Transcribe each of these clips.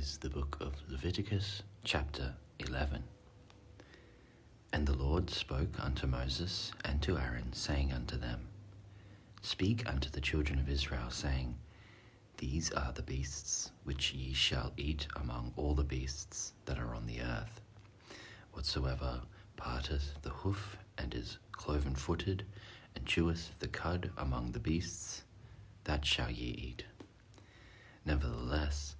is the book of Leviticus, chapter 11. And the Lord spoke unto Moses and to Aaron, saying unto them, Speak unto the children of Israel, saying, These are the beasts which ye shall eat among all the beasts that are on the earth. Whatsoever parteth the hoof and is cloven-footed, and cheweth the cud among the beasts, that shall ye eat. Nevertheless,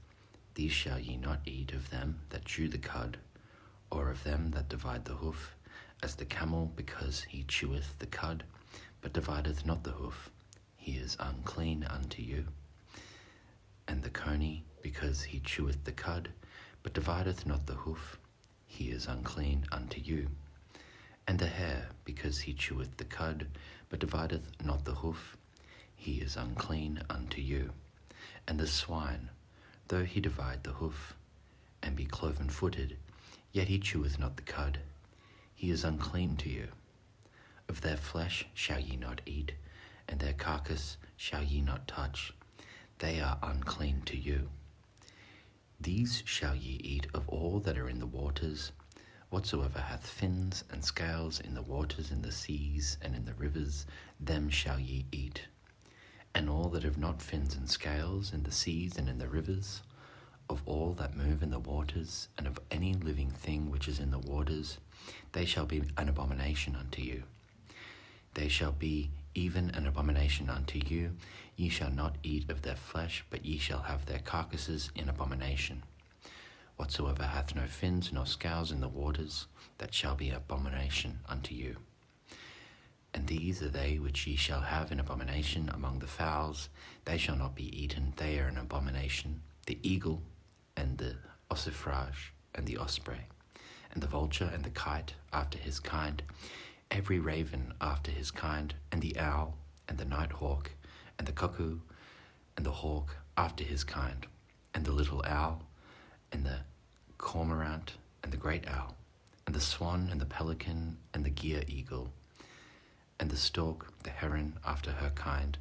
these shall ye not eat of them that chew the cud, or of them that divide the hoof, as the camel, because he cheweth the cud, but divideth not the hoof, he is unclean unto you. And the coney, because he cheweth the cud, but divideth not the hoof, he is unclean unto you. And the hare, because he cheweth the cud, but divideth not the hoof, he is unclean unto you. And the swine, though he divide the hoof, and be cloven-footed, yet he cheweth not the cud, he is unclean to you. Of their flesh shall ye not eat, and their carcass shall ye not touch, they are unclean to you. These shall ye eat of all that are in the waters, whatsoever hath fins and scales in the waters, in the seas, and in the rivers, them shall ye eat. And all that have not fins and scales in the seas and in the rivers, of all that move in the waters, and of any living thing which is in the waters, they shall be an abomination unto you. They shall be even an abomination unto you. Ye shall not eat of their flesh, but ye shall have their carcasses in abomination. Whatsoever hath no fins nor scales in the waters, that shall be abomination unto you. And these are they which ye shall have in abomination among the fowls. They shall not be eaten, they are an abomination: the eagle, and the ossifrage, and the osprey, and the vulture, and the kite after his kind, every raven after his kind, and the owl, and the night hawk, and the cuckoo, and the hawk after his kind, and the little owl, and the cormorant, and the great owl, and the swan, and the pelican, and the gier eagle, and the stork, the heron after her kind,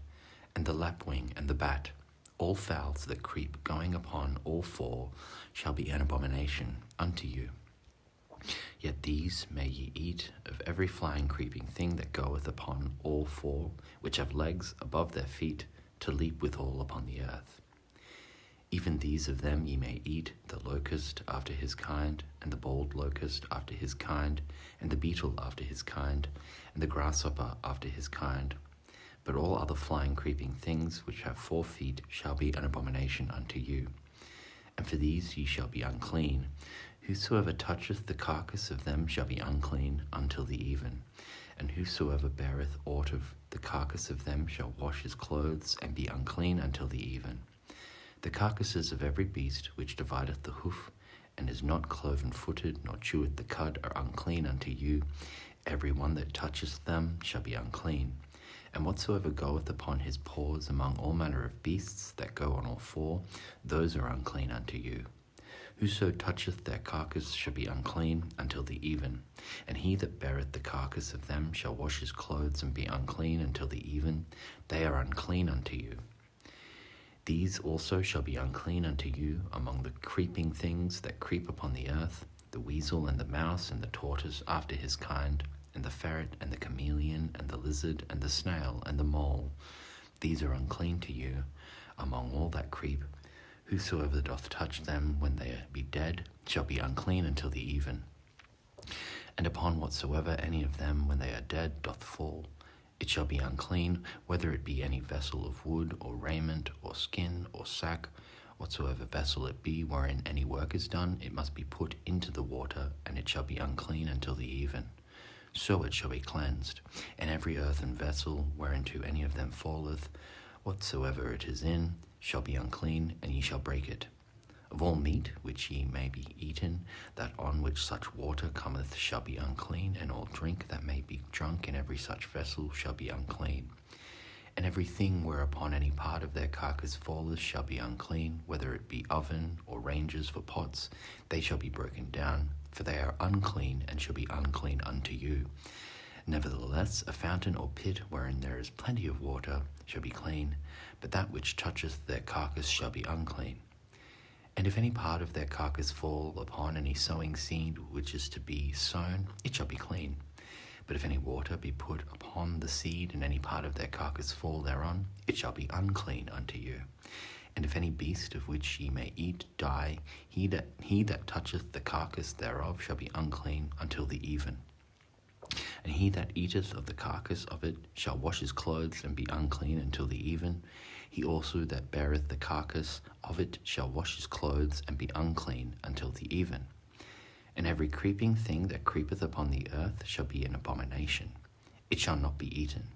and the lapwing, and the bat. All fowls that creep going upon all four shall be an abomination unto you. Yet these may ye eat of every flying creeping thing that goeth upon all four, which have legs above their feet, to leap withal upon the earth. Even these of them ye may eat: the locust after his kind, and the bold locust after his kind, and the beetle after his kind, and the grasshopper after his kind. But all other flying creeping things which have 4 feet shall be an abomination unto you. And for these ye shall be unclean. Whosoever toucheth the carcass of them shall be unclean until the even. And whosoever beareth aught of the carcass of them shall wash his clothes, and be unclean until the even. The carcasses of every beast which divideth the hoof, and is not cloven-footed, nor cheweth the cud, are unclean unto you. Every one that toucheth them shall be unclean. And whatsoever goeth upon his paws among all manner of beasts that go on all four, those are unclean unto you. Whoso toucheth their carcass shall be unclean until the even. And he that beareth the carcass of them shall wash his clothes, and be unclean until the even. They are unclean unto you. These also shall be unclean unto you among the creeping things that creep upon the earth: the weasel, and the mouse, and the tortoise after his kind, and the ferret, and the chameleon, and the lizard, and the snail, and the mole. These are unclean to you among all that creep. Whosoever doth touch them when they be dead shall be unclean until the even. And upon whatsoever any of them when they are dead doth fall, it shall be unclean, whether it be any vessel of wood, or raiment, or skin, or sack. Whatsoever vessel it be wherein any work is done, it must be put into the water, and it shall be unclean until the even. So it shall be cleansed. And every earthen vessel whereinto any of them falleth, whatsoever it is in, shall be unclean, and ye shall break it. Of all meat which ye may be eaten, that on which such water cometh shall be unclean, and all drink that may be drunk in every such vessel shall be unclean. And every thing whereupon any part of their carcass falleth shall be unclean, whether it be oven, or ranges for pots, they shall be broken down, for they are unclean, and shall be unclean unto you. Nevertheless, a fountain or pit wherein there is plenty of water shall be clean, but that which toucheth their carcass shall be unclean. And if any part of their carcass fall upon any sowing seed which is to be sown, it shall be clean. But if any water be put upon the seed, and any part of their carcass fall thereon, it shall be unclean unto you. And if any beast of which ye may eat die, he that toucheth the carcass thereof shall be unclean until the even. And he that eateth of the carcass of it shall wash his clothes and be unclean until the even. He also that beareth the carcass of it shall wash his clothes and be unclean until the even. And every creeping thing that creepeth upon the earth shall be an abomination. It shall not be eaten.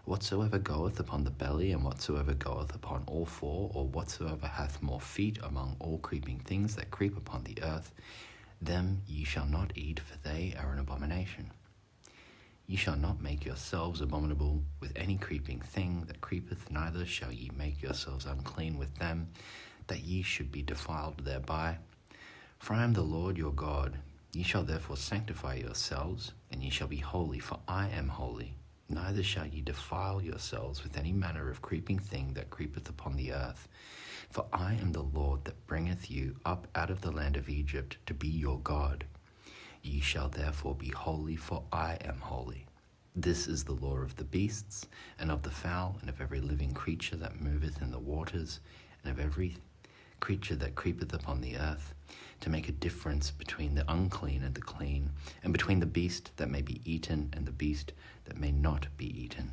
Whatsoever goeth upon the belly, and whatsoever goeth upon all four, or whatsoever hath more feet among all creeping things that creep upon the earth, them ye shall not eat, for they are an abomination. Ye shall not make yourselves abominable with any creeping thing that creepeth, neither shall ye make yourselves unclean with them, that ye should be defiled thereby. For I am the Lord your God. Ye shall therefore sanctify yourselves, and ye shall be holy, for I am holy. Neither shall ye defile yourselves with any manner of creeping thing that creepeth upon the earth. For I am the Lord that bringeth you up out of the land of Egypt to be your God. Ye shall therefore be holy, for I am holy. This is the law of the beasts, and of the fowl, and of every living creature that moveth in the waters, and of every creature that creepeth upon the earth, to make a difference between the unclean and the clean, and between the beast that may be eaten and the beast that may not be eaten.